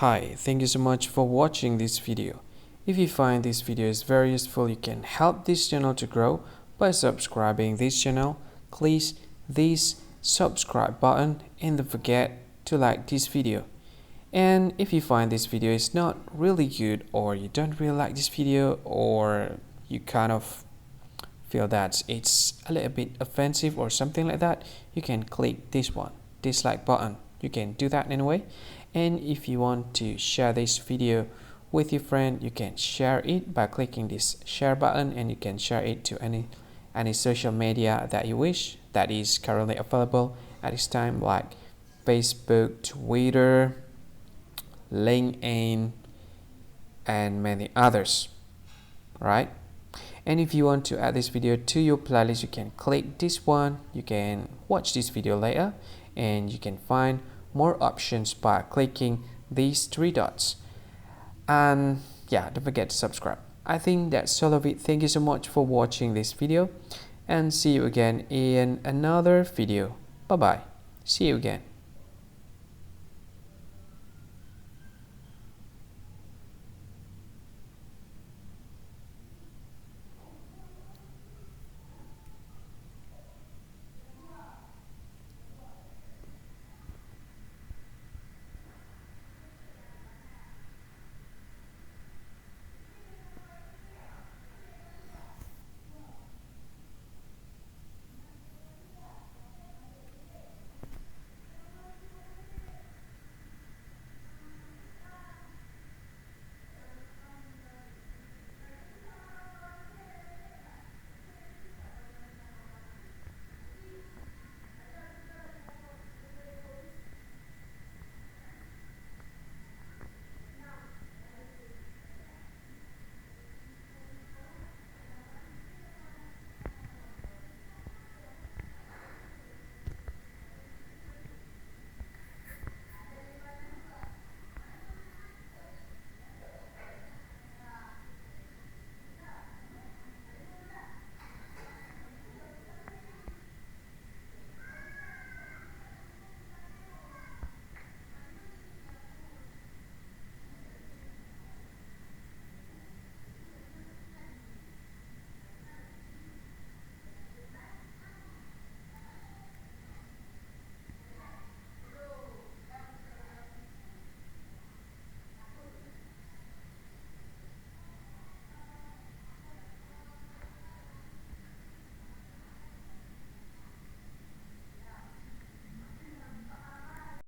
Hi, thank you so much for watching this video. If you find this video is very useful, you can help this channel to grow by subscribing this channel. Click this subscribe button and don't forget to like this video. And if you find this video is not really good, or you don't really like this video, or you kind of feel that it's a little bit offensive or something like that, you can click this one, dislike button. You can do that anyway. And if you want to share this video with your friend, you can share it by clicking this share button, and you can share it to any social media that you wish that is currently available at this time, like Facebook, Twitter, LinkedIn, and many others, right? And if you want to add this video to your playlist, you can click this one. You can watch this video later, and you can find more options by clicking these three dots. And yeah, don't forget to subscribe. I think that's all of it. Thank you so much for watching this video, and see you again in another video. Bye bye. See you again.